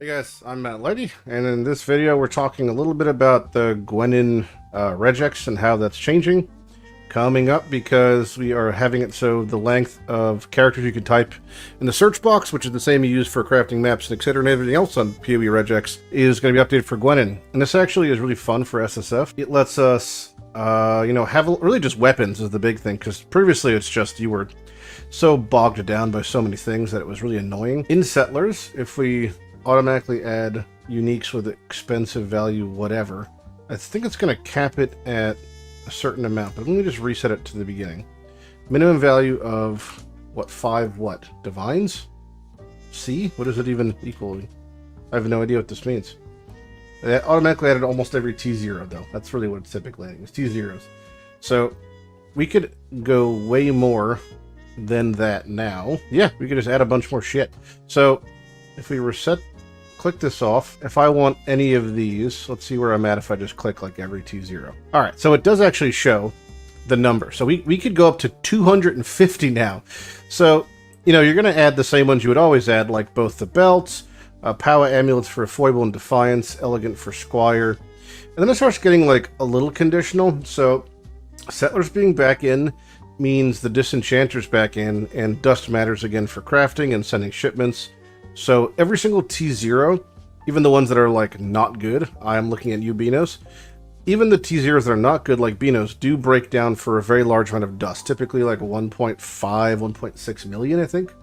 Hey guys, I'm Matt Lighty, and in this video we're talking a little bit about the Gwennen Regex and how that's changing coming up, because we are having it so the length of characters you can type in the search box, which is the same you use for crafting maps and etc. and everything else on P.O Regex, is going to be updated for Gwennin. And this actually is really fun for SSF. It lets us, have really just weapons is the big thing, because previously it's just you were so bogged down by so many things that it was really annoying. In Settlers, if we automatically add uniques with expensive value whatever, I think it's going to cap it at a certain amount, but let me just reset it to the beginning. Minimum value of what, 5 what? Divines? C? What does it even equal? I have no idea what this means. It automatically added almost every T0 though. That's really what it's typically adding, is T0s. So we could go way more than that now. Yeah, we could just add a bunch more shit. So if we click this off, if I want any of these, let's see where I'm at if I just click like every T0. All right, so it does actually show the number. So we could go up to 250 now. So, you're going to add the same ones you would always add, like both the belts, power amulets for foible and defiance, elegant for squire. And then it starts getting like a little conditional. So settlers being back in means the disenchanters back in, and dust matters again for crafting and sending shipments. So every single T0, even the ones that are like not good, I'm looking at you Beanos, even the T0s that are not good like Beanos do break down for a very large amount of dust, typically like 1.5, 1.6 million, I think.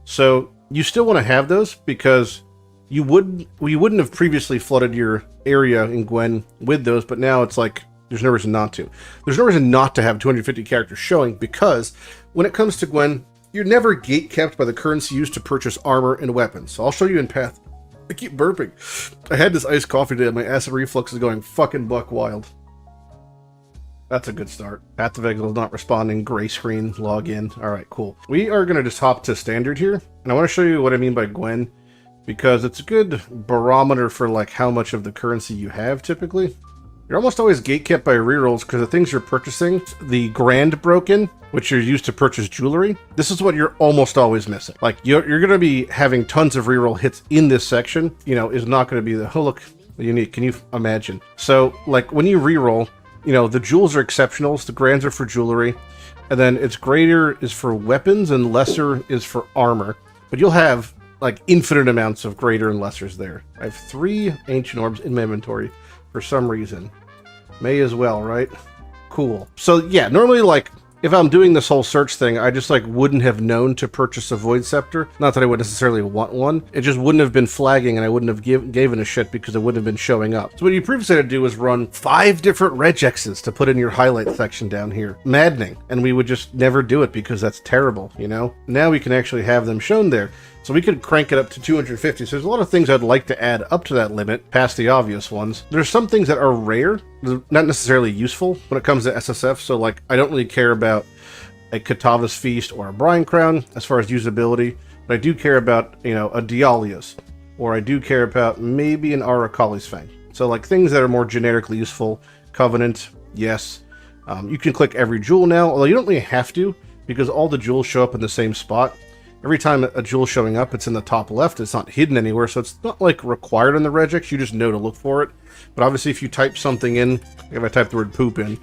So you still want to have those, because you wouldn't have previously flooded your area in Gwen with those, but now it's like there's no reason not to. There's no reason not to have 250 characters showing, because when it comes to Gwen, you're never gate-kept by the currency used to purchase armor and weapons. So I'll show you in Path. I keep burping. I had this iced coffee today and my acid reflux is going fucking buck wild. That's a good start. Path of Exile is not responding. Gray screen. Log in. Alright, cool. We are going to just hop to standard here. And I want to show you what I mean by Gwen, because it's a good barometer for like how much of the currency you have typically. You're almost always gate-kept by rerolls, because the things you're purchasing, the grand broken, which are used to purchase jewelry, this is what you're almost always missing. Like, you're going to be having tons of reroll hits in this section, is not going to be the, oh look, unique, can you imagine? So, like, when you reroll, the jewels are exceptionals, the grands are for jewelry, and then its greater is for weapons and lesser is for armor. But you'll have, like, infinite amounts of greater and lessers there. I have 3 ancient orbs in my inventory for some reason. May as well, right? Cool. So yeah, normally like if I'm doing this whole search thing, I just like wouldn't have known to purchase a Void Scepter. Not that I would necessarily want one. It just wouldn't have been flagging, and I wouldn't have given a shit because it wouldn't have been showing up. So what you previously had to do was run 5 different regexes to put in your highlight section down here. Maddening. And we would just never do it because that's terrible, Now we can actually have them shown there. So we could crank it up to 250. So there's a lot of things I'd like to add up to that limit, past the obvious ones. There's some things that are rare, not necessarily useful when it comes to SSF. So like, I don't really care about a Katava's Feast or a Brine Crown as far as usability, but I do care about, a Dialia's, or I do care about maybe an Arakali's Fang. So like things that are more generically useful. Covenant, yes. You can click every jewel now, although you don't really have to, because all the jewels show up in the same spot. Every time a jewel showing up, it's in the top left. It's not hidden anywhere, so it's not like required on the regex. You just know to look for it. But obviously, if you type something in, if I type the word poop in,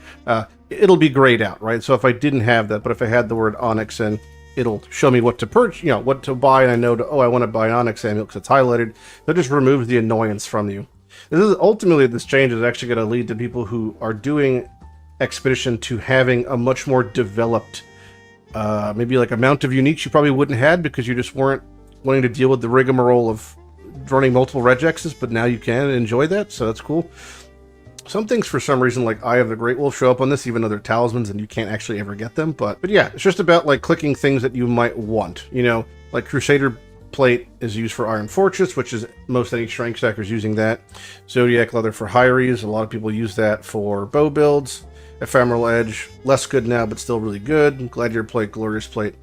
it'll be grayed out, right? So if I didn't have that, but if I had the word onyx in, it'll show me what to purchase, what to buy, and I know I want to buy an onyx amulet because it's highlighted. That just removes the annoyance from you. Ultimately, this change is actually going to lead to people who are doing Expedition to having a much more developed maybe like amount of uniques you probably wouldn't have had because you just weren't wanting to deal with the rigmarole of running multiple regexes, but now you can enjoy that, so that's cool. Some things for some reason, like Eye of the Great Wolf, show up on this, even though they're talismans and you can't actually ever get them. But yeah, it's just about like clicking things that you might want. Like Crusader Plate is used for Iron Fortress, which is most any strength stackers using that. Zodiac Leather for Hyries, a lot of people use that for bow builds. Ephemeral Edge, less good now, but still really good. Gladiator Plate, Glorious Plate.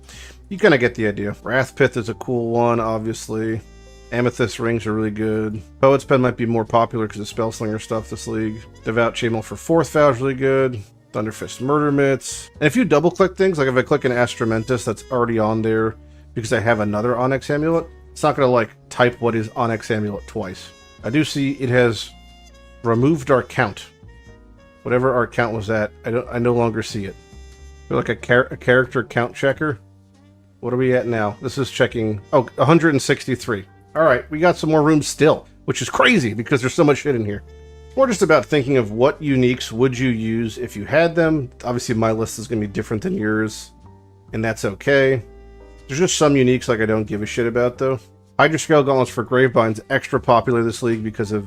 You kind of get the idea. Wrathpith is a cool one, obviously. Amethyst Rings are really good. Poet's Pen might be more popular because of Spellslinger stuff this league. Devout Chainmail for 4th Vow is really good. Thunderfist Murder Mitts. And if you double-click things, like if I click an Astramentus that's already on there because I have another Onyx Amulet, it's not going to like type what is Onyx Amulet twice. I do see it has removed our count. Whatever our count was at, I no longer see it. We're like a character count checker. What are we at now? This is checking, oh, 163. All right, we got some more room still, which is crazy because there's so much shit in here. More just about thinking of what uniques would you use if you had them. Obviously, my list is going to be different than yours, and that's okay. There's just some uniques like I don't give a shit about, though. Hydroscale Gauntlets for Gravebind's extra popular this league because of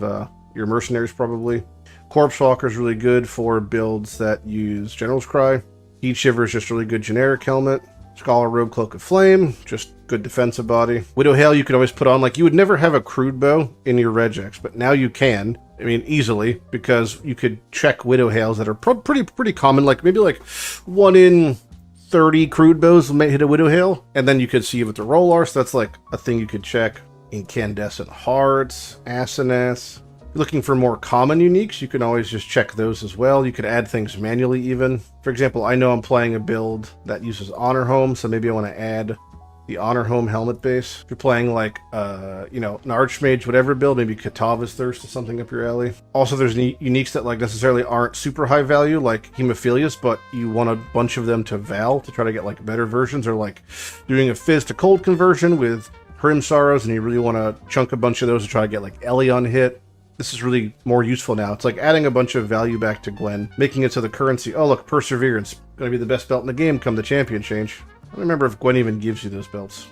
your mercenaries, probably. Corpse Walker is really good for builds that use General's Cry. Heat Shiver is just really good generic helmet. Scholar Robe Cloak of Flame, just good defensive body. Widow Hail you could always put on. Like, you would never have a crude bow in your regex, but now you can. I mean, easily, because you could check Widow Hails that are pretty common. Like, maybe like 1 in 30 crude bows may hit a Widow Hail, and then you could see what the roll are, so that's like a thing you could check. Incandescent Hearts, Asenath. Looking for more common uniques, you can always just check those as well. You could add things manually even. For example, I know I'm playing a build that uses Honor Home, so maybe I want to add the Honor Home helmet base. If you're playing like, you know, an Archmage, whatever build, maybe Katava's Thirst is something up your alley. Also, there's uniques that like necessarily aren't super high value, like Hemophilius, but you want a bunch of them to Val to try to get like better versions, or like doing a Fizz to Cold conversion with Hrim Sorrows, and you really want to chunk a bunch of those to try to get like Ellie on hit. This is really more useful now. It's like adding a bunch of value back to Gwen, making it so the currency, oh look, Perseverance, gonna be the best belt in the game come the champion change. I don't remember if Gwen even gives you those belts.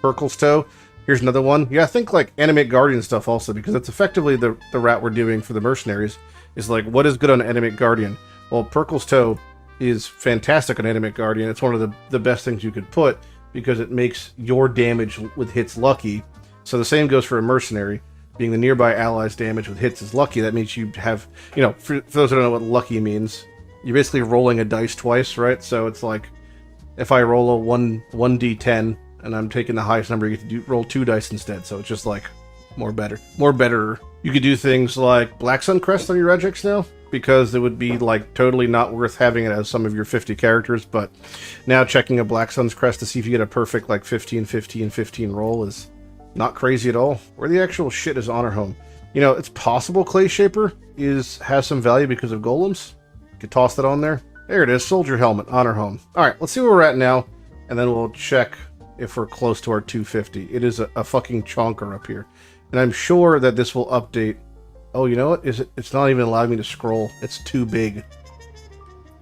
Perkle's Toe, here's another one. Yeah, I think like Animate Guardian stuff also, because it's effectively the route we're doing for the mercenaries, is like, what is good on Animate Guardian? Well, Perkle's Toe is fantastic on Animate Guardian. It's one of the best things you could put, because it makes your damage with hits lucky. So the same goes for a mercenary. Being the nearby allies damage with hits is lucky. That means you have, you know, for those who don't know what lucky means, you're basically rolling a dice twice, right? So it's like, if I roll a 1d10 and I'm taking the highest number, you get to roll 2 dice instead. So it's just like more better. You could do things like Black Sun Crest on your regex now, because it would be like totally not worth having it as some of your 50 characters. But now checking a Black Sun's Crest to see if you get a perfect like 15-15-15 roll is not crazy at all. Where the actual shit is Honor Home? You know, it's possible Clay Shaper has some value because of golems. You could toss that on there. There it is, Soldier Helmet, Honor Home. Alright, let's see where we're at now, and then we'll check if we're close to our 250. It is a fucking chonker up here. And I'm sure that this will update. Oh, you know what? It's not even allowing me to scroll. It's too big.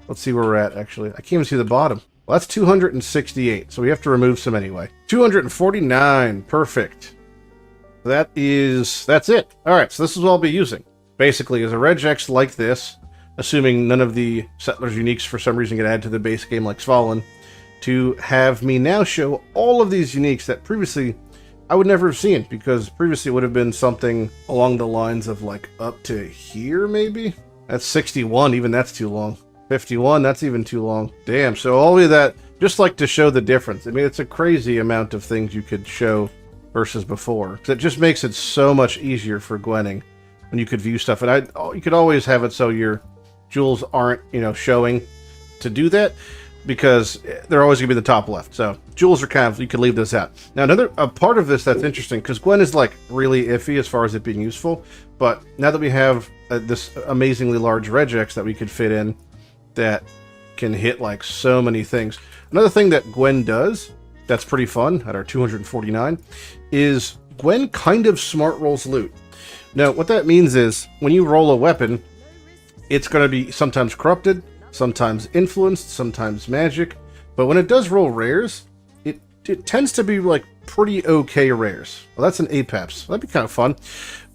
Let's see where we're at, actually. I can't even see the bottom. Well, that's 268, so we have to remove some anyway. 249, perfect. That's it. Alright, so this is what I'll be using. Basically, as a regex like this, assuming none of the Settlers uniques for some reason get added to the base game like Svalin, to have me now show all of these uniques that previously I would never have seen, because previously it would have been something along the lines of like up to here, maybe? That's 61, even that's too long. 51, that's even too long. Damn, so all of that, just like to show the difference. I mean, it's a crazy amount of things you could show versus before. It just makes it so much easier for Gwenning when you could view stuff. And you could always have it so your jewels aren't, you know, showing to do that, because they're always going to be the top left. So jewels are kind of, you could leave this out. Now, a part of this that's interesting, because Gwen is like really iffy as far as it being useful, but now that we have this amazingly large regex that we could fit in, that can hit like so many things. Another thing that Gwen does that's pretty fun at our 249 is Gwen kind of smart rolls loot. Now, what that means is when you roll a weapon, it's going to be sometimes corrupted, sometimes influenced, sometimes magic, but when it does roll rares, it tends to be like pretty okay rares. Well, that's an APAP, so that'd be kind of fun,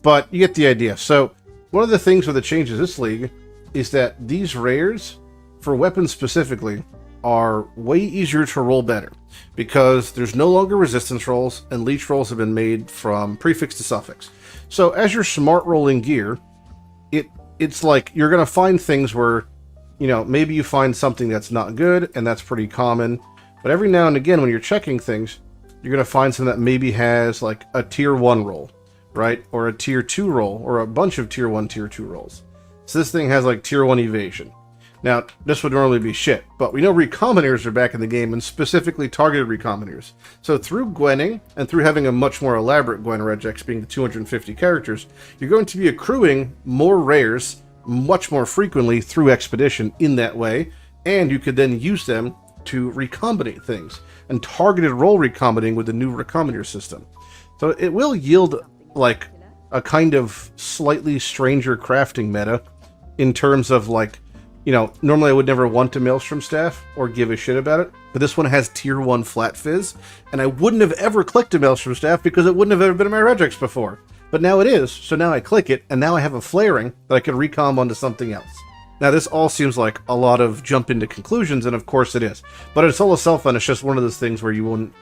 but you get the idea. So one of the things with the changes this league is that these rares, for weapons specifically, are way easier to roll better, because there's no longer resistance rolls, and leech rolls have been made from prefix to suffix. So as you're smart rolling gear, it's like you're going to find things where, you know, maybe you find something that's not good, and that's pretty common, but every now and again when you're checking things, you're going to find something that maybe has like a tier 1 roll, right? Or a tier 2 roll, or a bunch of tier 1, tier 2 rolls. So this thing has like tier 1 evasion. Now, this would normally be shit, but we know Recombinators are back in the game, and specifically targeted Recombinators. So through Gwenning, and through having a much more elaborate Gwennen Regex being the 250 characters, you're going to be accruing more rares much more frequently through Expedition in that way, and you could then use them to recombinate things, and targeted role recombinating with the new Recombinator system. So it will yield like a kind of slightly stranger crafting meta in terms of like, you know, normally I would never want a Maelstrom Staff or give a shit about it, but this one has tier 1 flat fizz, and I wouldn't have ever clicked a Maelstrom Staff because it wouldn't have ever been in my regex before. But now it is, so now I click it, and now I have a flaring that I can recomb onto something else. Now this all seems like a lot of jump into conclusions, and of course it is. But in solo self-run, it's just one of those things where you wouldn't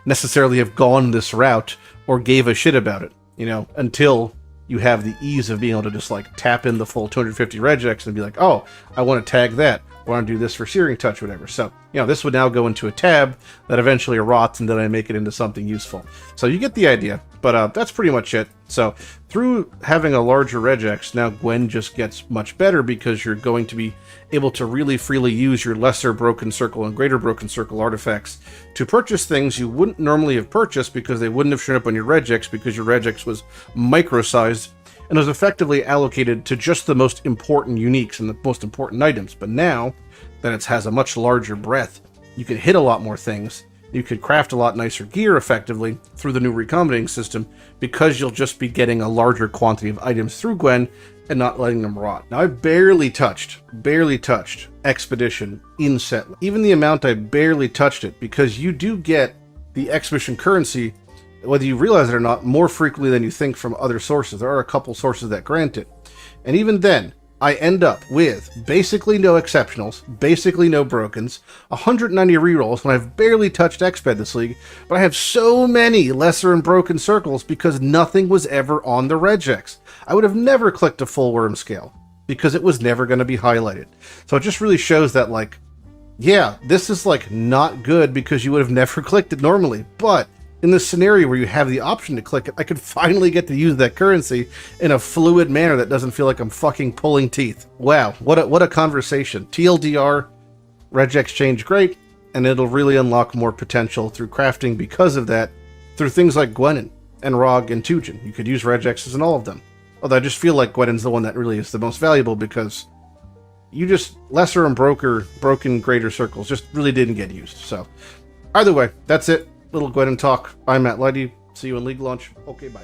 necessarily have gone this route or gave a shit about it, you know, until you have the ease of being able to just like tap in the full 250 regex and be like, oh, I want to tag that. I want to do this for Searing Touch, whatever. So, you know, this would now go into a tab that eventually rots, and then I make it into something useful. So you get the idea, but that's pretty much it. So through having a larger regex, now Gwen just gets much better because you're going to be able to really freely use your lesser broken circle and greater broken circle artifacts to purchase things you wouldn't normally have purchased because they wouldn't have shown up on your regex because your regex was micro-sized and was effectively allocated to just the most important uniques and the most important items. But now that it has a much larger breadth, you can hit a lot more things. You could craft a lot nicer gear effectively through the new recombinating system because you'll just be getting a larger quantity of items through Gwen and not letting them rot. Now I barely touched Expedition in set. Even the amount I barely touched it, because you do get the Expedition currency, whether you realize it or not, more frequently than you think from other sources. There are a couple sources that grant it. And even then, I end up with basically no exceptionals, basically no brokens, 190 rerolls when I've barely touched Exped this league, but I have so many lesser and broken circles because nothing was ever on the regex. I would have never clicked a full worm scale because it was never going to be highlighted. So it just really shows that, like, yeah, this is like not good because you would have never clicked it normally, but in this scenario where you have the option to click it, I could finally get to use that currency in a fluid manner that doesn't feel like I'm fucking pulling teeth. Wow, what a conversation. TLDR, regex change great, and it'll really unlock more potential through crafting because of that, through things like Gwennin and Rog and Tujin. You could use regexes in all of them. Although I just feel like Gwennin's the one that really is the most valuable because you just, lesser and broken greater circles just really didn't get used. So either way, that's it. Little Gwennen talk. I'm Matt Lighty. See you in League Launch. Okay, bye.